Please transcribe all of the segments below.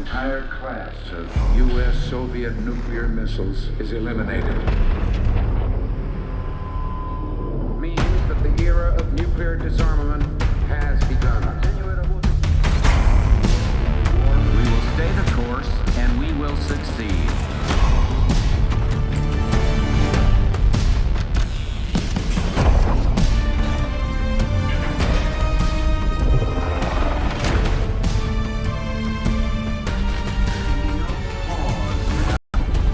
entire class of U.S.-Soviet nuclear missiles is eliminated. Means that the era of nuclear disarmament has begun. We will stay the course, and we will succeed.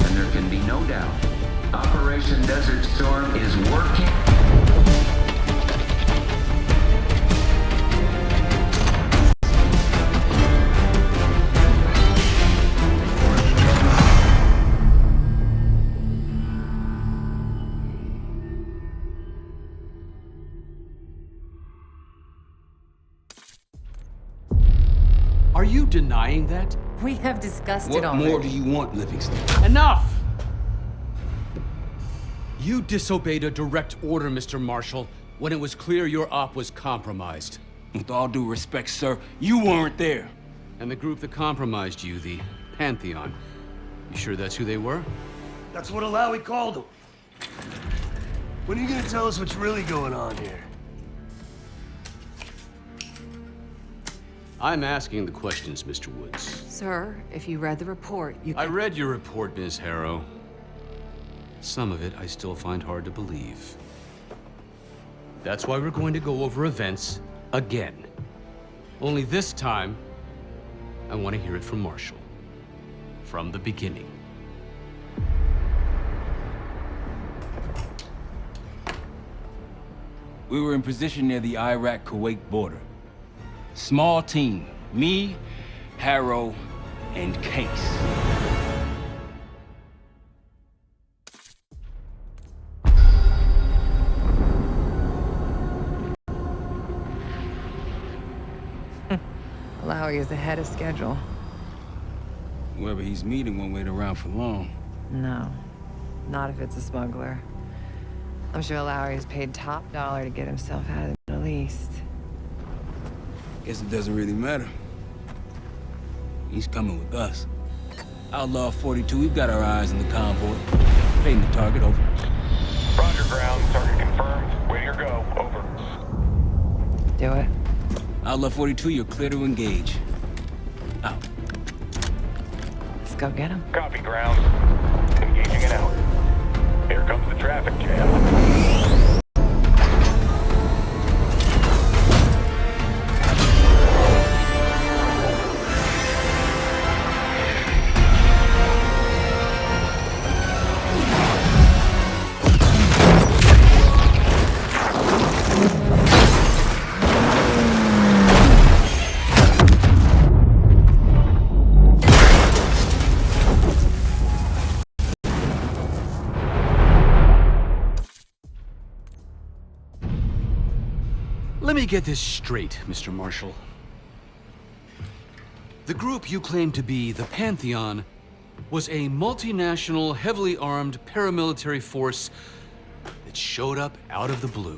And there can be no doubt, Operation Desert Storm is working. Are you denying that? We have discussed it What already. more do you want, Livingston? Enough! You disobeyed a direct order, Mr. Marshall, when it was clear your op was compromised. With all due respect, sir, you weren't there. And the group that compromised you, the Pantheon, you sure that's who they were? That's what Alawi called him. When are you gonna tell us what's really going on here? I'm asking the questions, Mr. Woods. Sir, if you read the report, you I can... read your report, Ms. Harrow. Some of it I still find hard to believe. That's why we're going to go over events again. Only this time, I want to hear it from Marshall. From the beginning. We were in position near the Iraq-Kuwait border. Small team. Me, Harrow, and Case. Alawi is ahead of schedule. Whoever he's meeting won't wait around for long. No, not if it's a smuggler. I'm sure Alawi is paid top dollar to get himself out of the Middle East. Guess it doesn't really matter. He's coming with us. Outlaw 42, we've got our eyes on the convoy. Painting the target, over. Roger, ground. Target confirmed. Way to go. Over. Do it. Outlaw 42, you're clear to engage. Out. Let's go get him. Copy, ground. Engaging it out. Here comes the traffic jam. Let me get this straight, Mr. Marshall. The group you claim to be the Pantheon was a multinational, heavily armed paramilitary force that showed up out of the blue.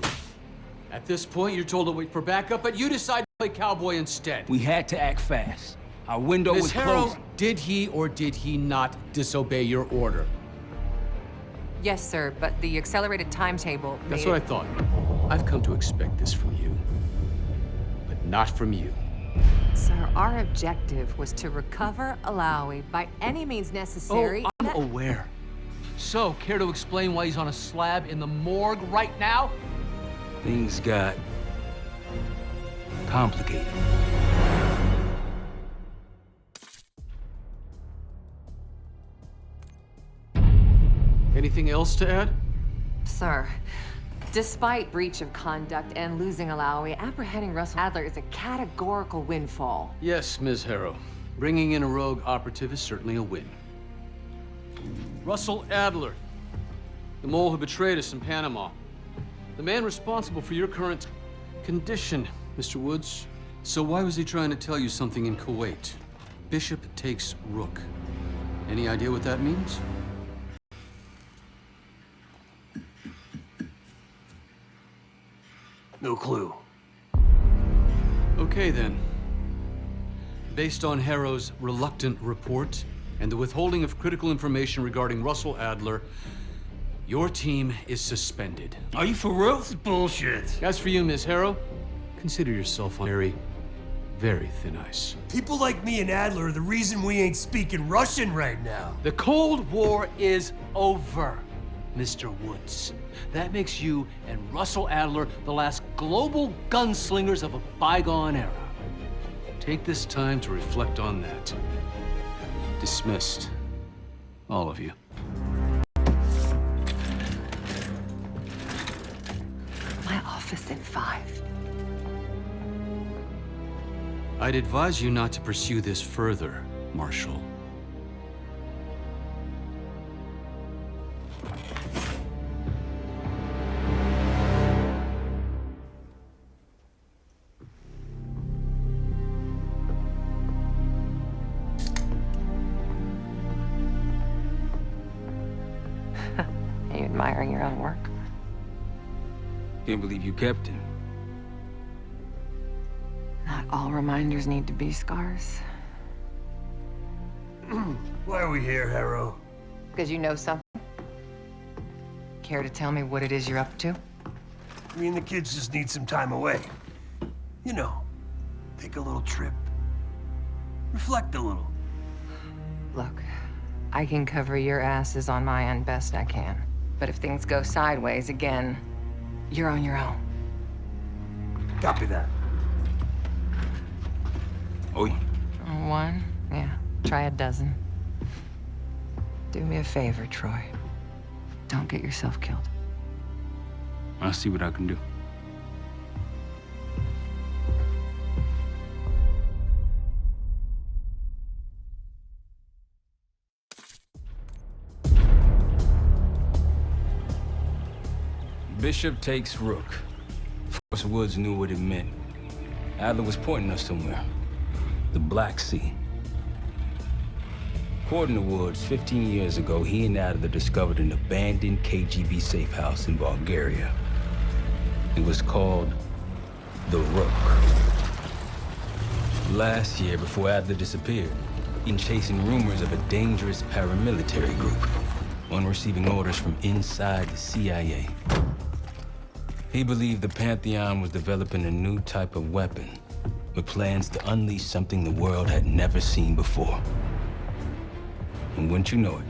At this point, you're told to wait for backup, but you decide to play cowboy instead. We had to act fast. Our window Ms. was Harrow, closing. did he or did he not disobey your order? Yes, sir, but the accelerated timetable... That's what I thought. I've come to expect this from you, but not from you. Sir, our objective was to recover Alawi by any means necessary. Oh, I'm aware. So, care to explain why he's on a slab in the morgue right now? Things got complicated. Anything else to add? Sir, despite breach of conduct and losing Alawi, apprehending Russell Adler is a categorical windfall. Yes, Ms. Harrow. Bringing in a rogue operative is certainly a win. Russell Adler, the mole who betrayed us in Panama. The man responsible for your current condition, Mr. Woods. So why was he trying to tell you something in Kuwait? Bishop takes Rook. Any idea what that means? No clue. Okay, then. Based on Harrow's reluctant report and the withholding of critical information regarding Russell Adler, your team is suspended. Are you for real? This is bullshit. As for you, Ms. Harrow, consider yourself on very, very thin ice. People like me and Adler are the reason we ain't speaking Russian right now. The Cold War is over, Mr. Woods. That makes you and Russell Adler the last global gunslingers of a bygone era. Take this time to reflect on that. Dismissed. All of you. My office in 5. I'd advise you not to pursue this further, Marshal. Are you admiring your own work? Can't believe you kept him. Not all reminders need to be scars. Why are we here, Harrow? Because you know something? Care to tell me what it is you're up to? Me and the kids just need some time away. You know, take a little trip. Reflect a little. Look, I can cover your asses on my end best I can. But if things go sideways again, you're on your own. Copy that. Oh, One? Yeah. Try a dozen. Do me a favor, Troy. Don't get yourself killed. I'll see what I can do. Bishop takes Rook. Of course, Woods knew what it meant. Adler was pointing us somewhere. The Black Sea. According to Woods, 15 years ago, he and Adler discovered an abandoned KGB safe house in Bulgaria. It was called the Rook. Last year, before Adler disappeared, he'd been chasing rumors of a dangerous paramilitary group, one receiving orders from inside the CIA. He believed the Pantheon was developing a new type of weapon, with plans to unleash something the world had never seen before. And wouldn't you know it,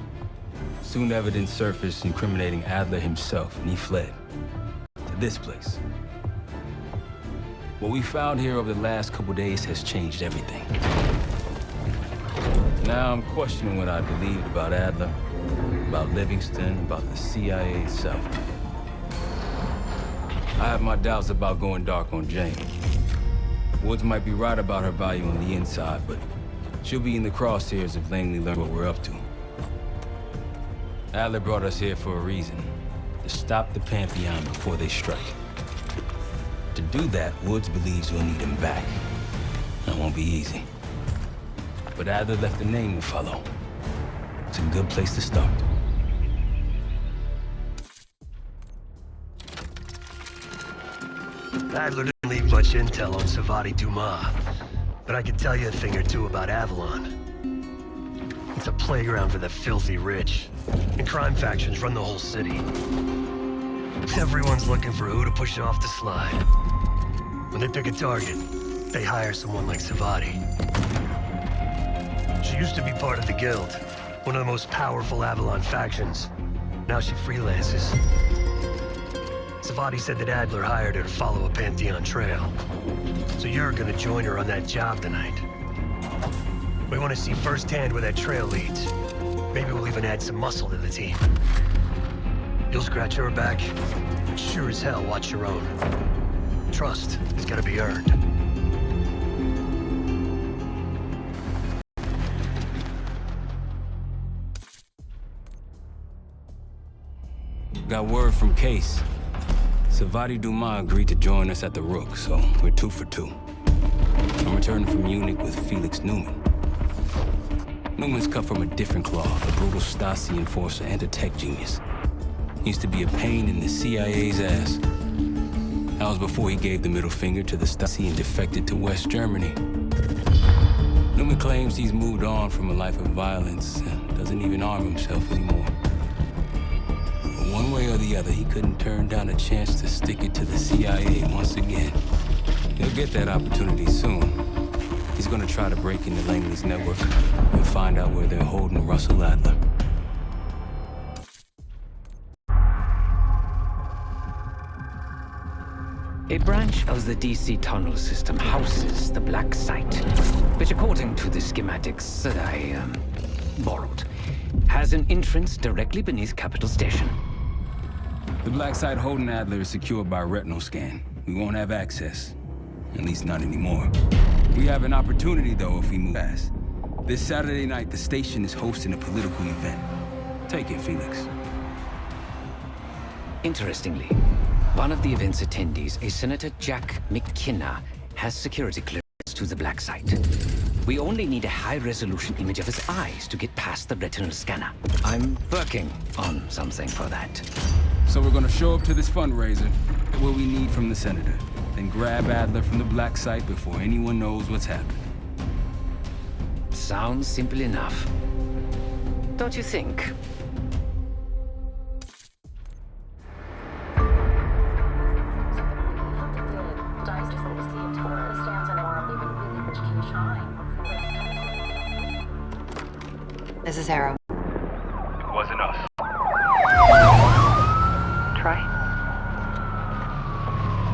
soon evidence surfaced incriminating Adler himself, and he fled to this place. What we found here over the last couple days has changed everything. Now I'm questioning what I believed about Adler, about Livingston, about the CIA itself. I have my doubts about going dark on Jane. Woods might be right about her value on the inside, but she'll be in the crosshairs if Langley learns what we're up to. Adler brought us here for a reason, to stop the Pantheon before they strike. To do that, Woods believes we'll need him back. That won't be easy. But Adler left a name to follow. It's a good place to start. Adler didn't leave much intel on Savati Dumas, but I can tell you a thing or two about Avalon. It's a playground for the filthy rich, and crime factions run the whole city. Everyone's looking for who to push off the slide. When they pick a target, they hire someone like Savati. She used to be part of the Guild, one of the most powerful Avalon factions. Now she freelances. Savati said that Adler hired her to follow a Pantheon trail. So you're gonna join her on that job tonight. We want to see firsthand where that trail leads. Maybe we'll even add some muscle to the team. You'll scratch her back, but sure as hell watch your own. Trust has gotta be earned. Got word from Case. Savati Dumas agreed to join us at the Rook, so we're 2 for 2. I'm returning from Munich with Felix Newman. Newman's cut from a different cloth, a brutal Stasi enforcer and a tech genius. He used to be a pain in the CIA's ass. That was before he gave the middle finger to the Stasi and defected to West Germany. Newman claims he's moved on from a life of violence and doesn't even arm himself anymore. But one way or the other, he couldn't turn down a chance to stick it to the CIA once again. He'll get that opportunity soon. He's gonna try to break into Langley's network and find out where they're holding Russell Adler. A branch of the DC tunnel system houses the Black Site, which according to the schematics that I borrowed, has an entrance directly beneath Capital Station. The Black Site holding Adler is secured by retinal scan. We won't have access. At least not anymore. We have an opportunity, though, if we move fast. This Saturday night, the station is hosting a political event. Take it, Felix. Interestingly, one of the event's attendees, a Senator Jack McKenna, has security clearance to the Black Site. We only need a high-resolution image of his eyes to get past the retinal scanner. I'm working on something for that. So we're gonna show up to this fundraiser, get what we need from the Senator, then grab Adler from the Black Site before anyone knows what's happened. Sounds simple enough. Don't you think? This is Arrow. It wasn't us. Troy?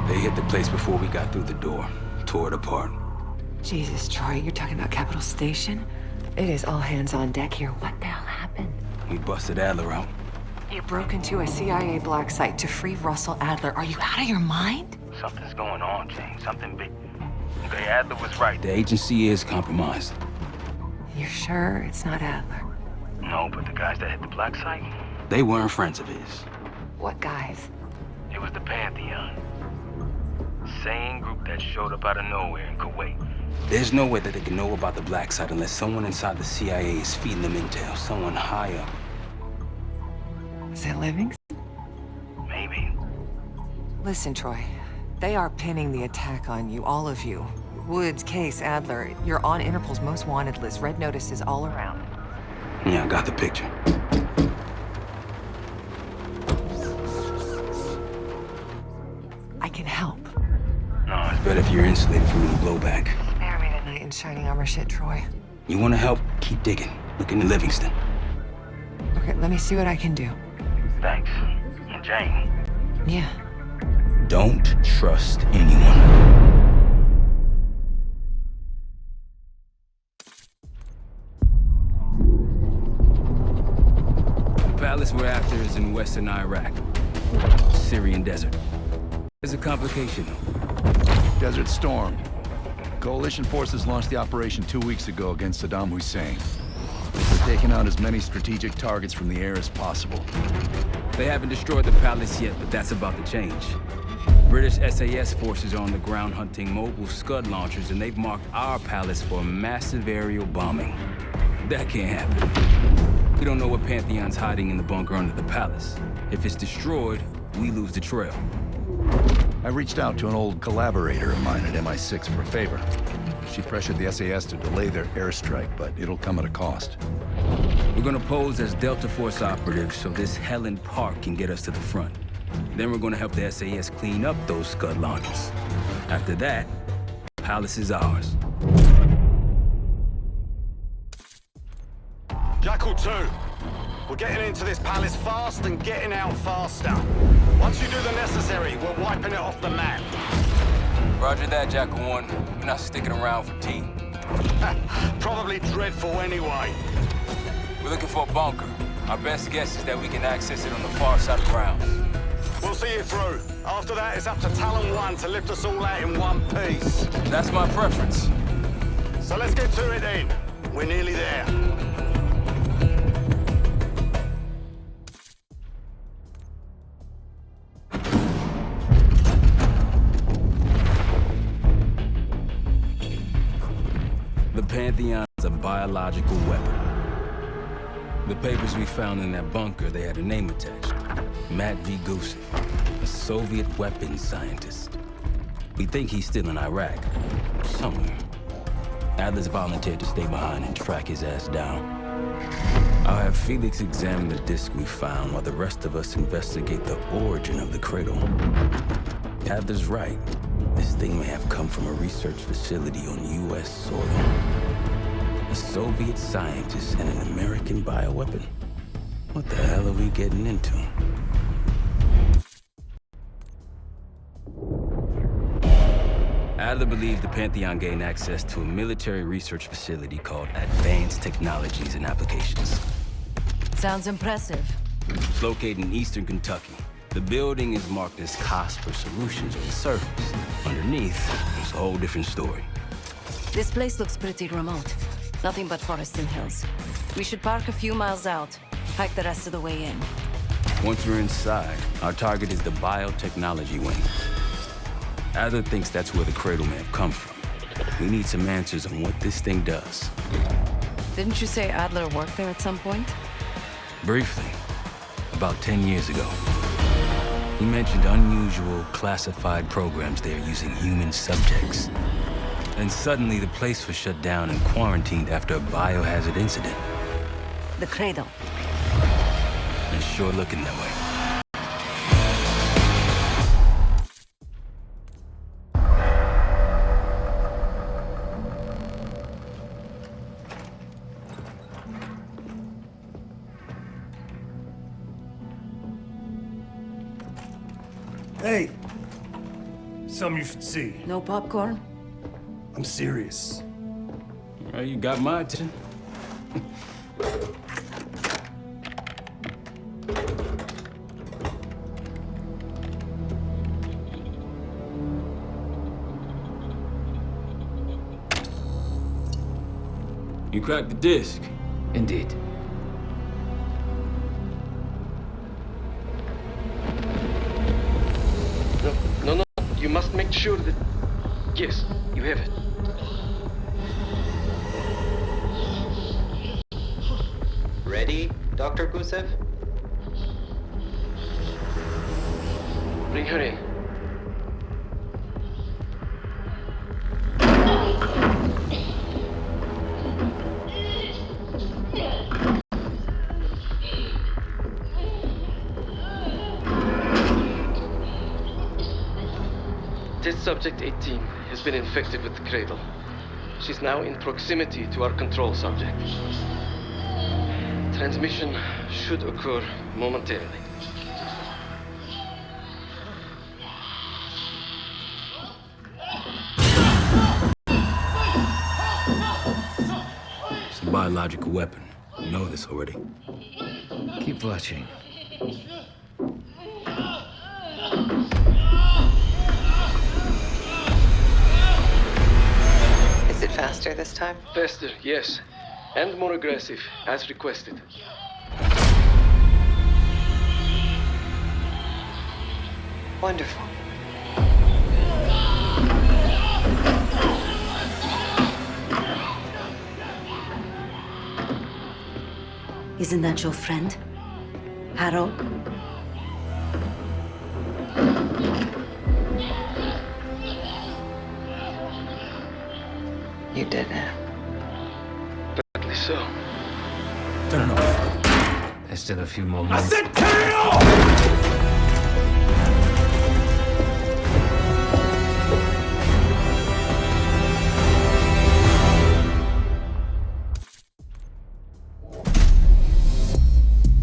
They hit the place before we got through the door, tore it apart. Jesus, Troy, you're talking about Capital Station? It is all hands on deck here. What the hell happened? We busted Adler out. You broke into a CIA Black Site to free Russell Adler. Are you out of your mind? Something's going on, James. Something big. Okay, Adler was right. The agency is compromised. You're sure it's not Adler? No, but the guys that hit the Black Site, They weren't friends of his. What guys? it was the Pantheon. Same group that showed up out of nowhere in Kuwait. There's no way that they can know about the Black Site unless someone inside the CIA is feeding them intel, someone high up. Is it Livingston? Maybe. Listen, Troy. They are pinning the attack on you, all of you. Woods, Case, Adler. You're on Interpol's most wanted list. Red notices all around. Yeah, I got the picture. I can help. No, it's But if you're insulated from any blowback, Spare me tonight in shining armor shit, Troy. you want to help, keep digging. Look into Livingston. Okay, let me see what I can do. thanks. And Jane. Yeah. Don't trust anyone. The palace we're after is in western Iraq, Syrian desert. There's a complication, though. Desert Storm. Coalition forces launched the operation 2 weeks ago against Saddam Hussein. They're taking out as many strategic targets from the air as possible. They haven't destroyed the palace yet, but that's about to change. British SAS forces are on the ground hunting mobile Scud launchers, and they've marked our palace for a massive aerial bombing. That can't happen. We don't know what Pantheon's hiding in the bunker under the palace. If it's destroyed, we lose the trail. I reached out to an old collaborator of mine at MI6 for a favor. She pressured the SAS to delay their airstrike, but it'll come at a cost. We're gonna pose as Delta Force operatives so this Helen Park can get us to the front. Then we're gonna help the SAS clean up those Scud launchers. After that, palace is ours. Jackal 2, we're getting into this palace fast and getting out faster. Once you do the necessary, we're wiping it off the map. Roger that, Jackal 1. We're not sticking around for tea. Probably dreadful anyway. We're looking for a bunker. Our best guess is that we can access it on the far side of the grounds. We'll see you through. After that, it's up to Talon 1 to lift us all out in one piece. That's my preference. So let's get to it then. We're nearly there. The Pantheon is a biological weapon. The papers we found in that bunker, they had a name attached. Matt V. Gusev, a Soviet weapons scientist. We think he's still in Iraq, somewhere. Adler's volunteered to stay behind and track his ass down. I'll have Felix examine the disk we found while the rest of us investigate the origin of the cradle. Adler's right. This thing may have come from a research facility on U.S. soil. A Soviet scientist and an American bioweapon. What the hell are we getting into? Adler believed the Pantheon gained access to a military research facility called Advanced Technologies and Applications. Sounds impressive. It's located in eastern Kentucky. The building is marked as Cosper Solutions on the surface. Underneath, it's a whole different story. This place looks pretty remote. Nothing but forests and hills. We should park a few miles out, hike the rest of the way in. Once we're inside, our target is the biotechnology wing. Adler thinks that's where the cradle may have come from. We need some answers on what this thing does. Didn't you say Adler worked there at some point? Briefly, about 10 years ago. He mentioned unusual, classified programs there using human subjects. And suddenly the place was shut down and quarantined after a biohazard incident. The cradle. It's sure looking that way. Hey! Something you should see. No popcorn? I'm serious. Well, you got my attention. You cracked the disc. Indeed. No. You must make sure that... Yes, you have it. Ready, Dr. Gusev? Bring her in. Test subject 18 has been infected with the cradle. She's now in proximity to our control subject. Transmission should occur momentarily. It's a biological weapon. You know this already. Keep watching. Is it faster this time? Faster, yes. And more aggressive, as requested. Wonderful. Isn't that your friend? Harrow? You did it. Badly so. Turn it off. There's still a few more minutes. I said turn it off!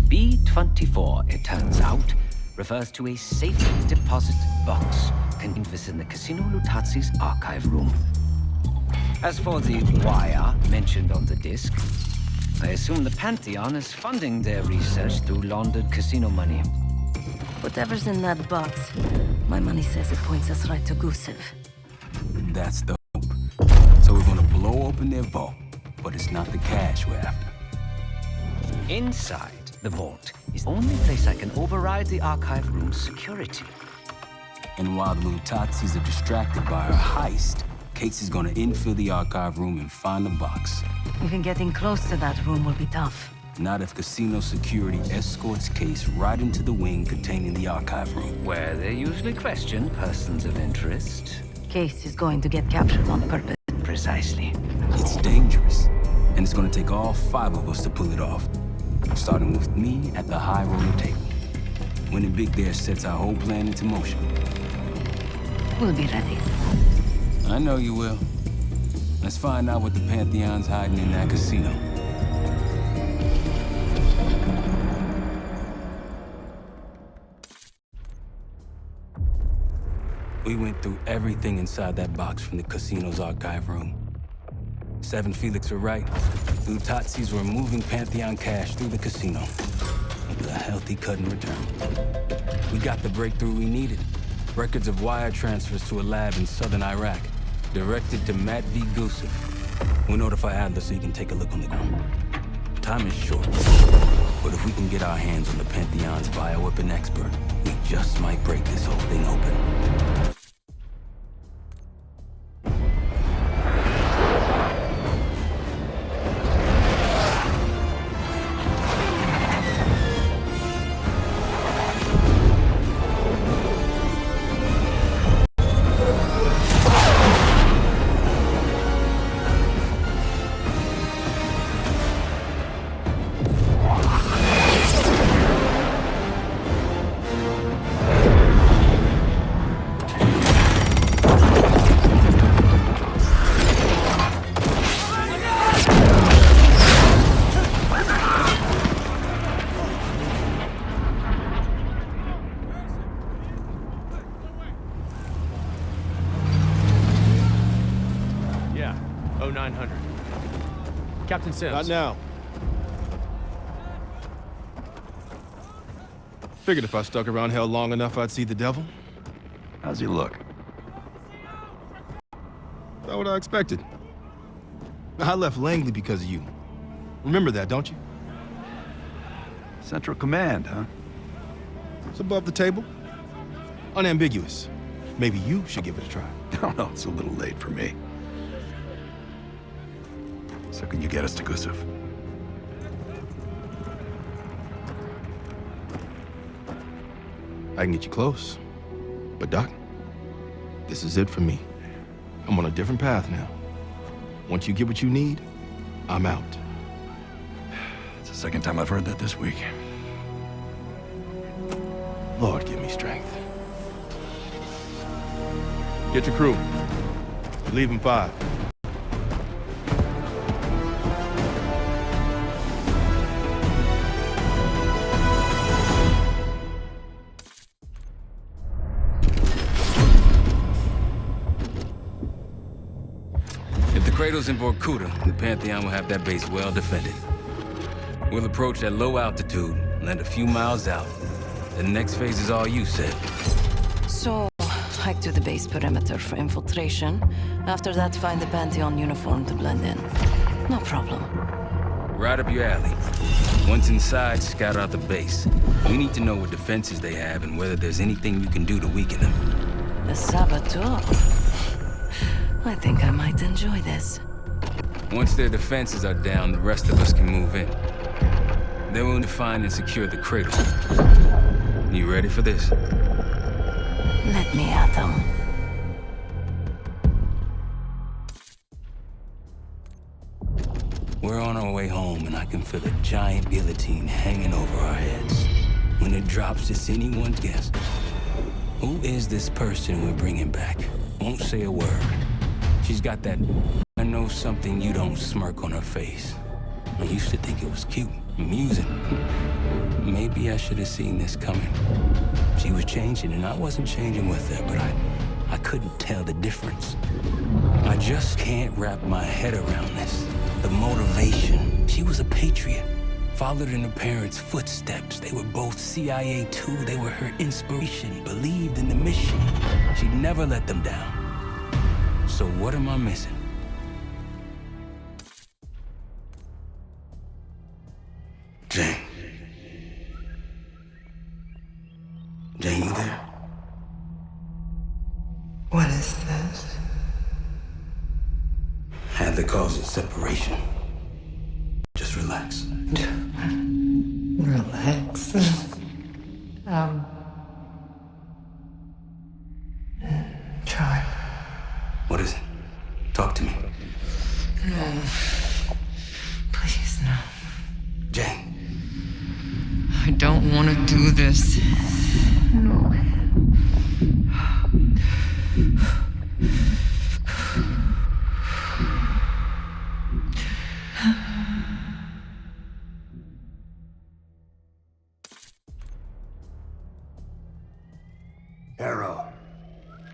B-24, it turns out, refers to a safe deposit box contained within the Casino Lutazzi's archive room. As for the wire mentioned on the disc, I assume the Pantheon is funding their research through laundered casino money. Whatever's in that box, my money says it points us right to Gusev. That's the hope. So we're gonna blow open their vault, but it's not the cash we're after. Inside the vault is the only place I can override the archive room's security. And while the Lutazzis are distracted by our heist, Case is gonna infill the archive room and find the box. Even getting close to that room will be tough. Not if casino security escorts Case right into the wing containing the archive room. Where they usually question persons of interest. Case is going to get captured on purpose. Precisely. It's dangerous, and it's gonna take all 5 of us to pull it off. Starting with me at the high roller table. Winning big there sets our whole plan into motion. We'll be ready. I know you will. Let's find out what the Pantheon's hiding in that casino. We went through everything inside that box from the casino's archive room. 7 Felix were right. Utatsi's were moving Pantheon cash through the casino. With a healthy cut in return. We got the breakthrough we needed. Records of wire transfers to a lab in southern Iraq. Directed to Matt V. Gusev. We'll notify Adler so he can take a look on the ground. Time is short. But if we can get our hands on the Pantheon's bioweapon expert, we just might break this whole thing open. Captain Sims. Not now. Figured if I stuck around hell long enough, I'd see the devil. How's he look? About what I expected. I left Langley because of you. Remember that, don't you? Central Command, huh? It's above the table. Unambiguous. Maybe you should give it a try. No, no, it's a little late for me. So can you get us to Gusev? I can get you close. But Doc, this is it for me. I'm on a different path now. Once you get what you need, I'm out. It's the second time I've heard that this week. Lord, give me strength. Get your crew. Leave in 5. Kratos in Vorkuta, the Pantheon will have that base well defended. We'll approach at low altitude, land a few miles out. The next phase is all you, Sid. So, hike to the base perimeter for infiltration. After that, find the Pantheon uniform to blend in. No problem. Right up your alley. Once inside, scout out the base. We need to know what defenses they have and whether there's anything you can do to weaken them. The saboteur. I think I might enjoy this. Once their defenses are down, the rest of us can move in. Then we'll find and secure the cradle. You ready for this? Let me at them. We're on our way home, and I can feel a giant guillotine hanging over our heads. When it drops, it's anyone's guess. Who is this person we're bringing back? Won't say a word. She's got that I know something you don't smirk on her face. I used to think it was cute, amusing. Maybe I should have seen this coming. She was changing, and I wasn't changing with her, but I couldn't tell the difference. I just can't wrap my head around this. The motivation. She was a patriot. Followed in her parents' footsteps. They were both CIA too. They were her inspiration. Believed in the mission. She'd never let them down. So what am I missing? Jane. Jane, you there? What is this? Adler calls it separation. Just relax. Relax. Try. What is it? Talk to me. I don't want to do this. No.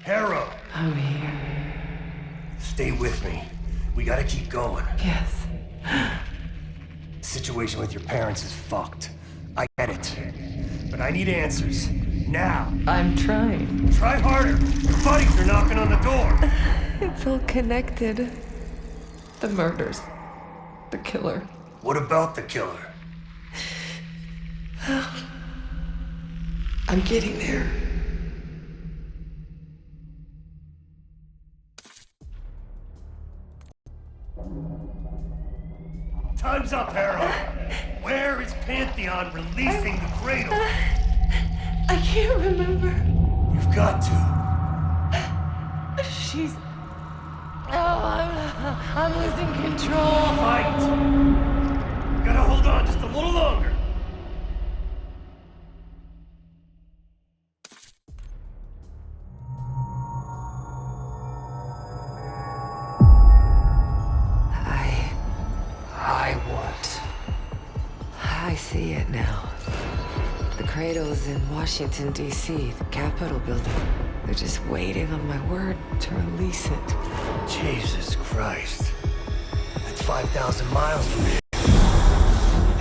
Harrow! I'm here. Stay with me. We gotta keep going. Yes. The situation with your parents is fucked. I get it. But I need answers. Now. I'm trying. Try harder. Your buddies are knocking on the door. It's all connected. The murders. The killer. What about the killer? I'm getting there. Time's up, Harrow. Where is Pantheon releasing the cradle? I can't remember. You've got to. She's... Oh, I'm losing control. Fight! You gotta hold on just a little longer. I see it now. The cradle's in Washington, D.C., the Capitol building. They're just waiting on my word to release it. Jesus Christ. That's 5,000 miles from here.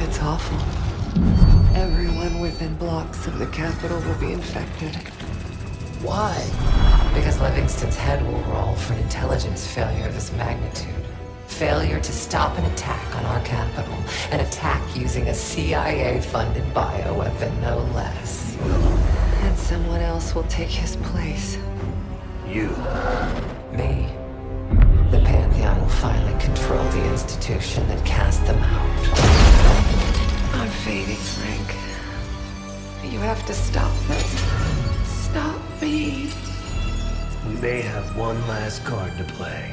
It's awful. Everyone within blocks of the Capitol will be infected. Why? Because Livingston's head will roll for an intelligence failure of this magnitude. Failure to stop an attack on our capital. An attack using a CIA-funded bioweapon, no less. And someone else will take his place. You. Me. The Pantheon will finally control the institution that cast them out. I'm fading, Frank. You have to stop it. Stop me. We may have one last card to play.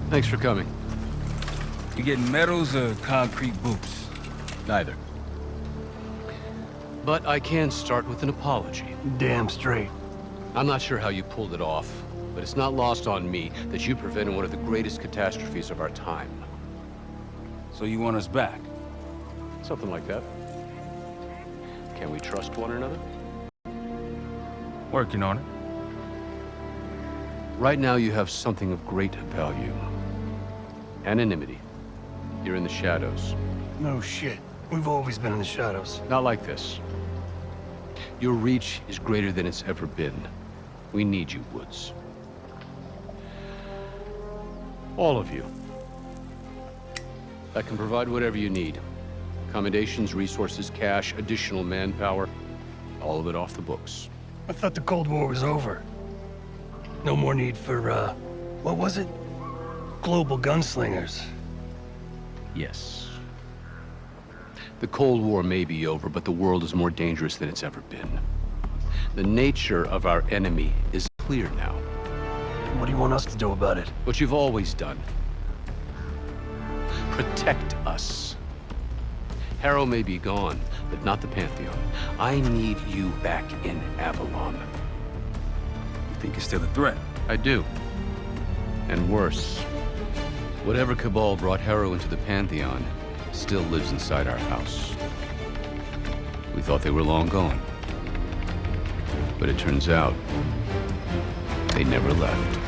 Thanks for coming. You getting medals or concrete boots? Neither. But I can start with an apology. Damn straight. I'm not sure how you pulled it off, but it's not lost on me that you prevented one of the greatest catastrophes of our time. So you want us back? Something like that. Can we trust one another? Working on it. Right now you have something of great value. Anonymity. You're in the shadows. No shit. We've always been in the shadows. Not like this. Your reach is greater than it's ever been. We need you, Woods. All of you. I can provide whatever you need. Accommodations, resources, cash, additional manpower. All of it off the books. I thought the Cold War was over. No more need for, what was it? Global gunslingers. Yes. The Cold War may be over, but the world is more dangerous than it's ever been. The nature of our enemy is clear now. What do you want us to do about it? What you've always done. Protect us. Harrow may be gone, but not the Pantheon. I need you back in Avalon. You think you're still a threat? I do. And worse. Whatever cabal brought Harrow into the Pantheon still lives inside our house. We thought they were long gone. But it turns out, they never left.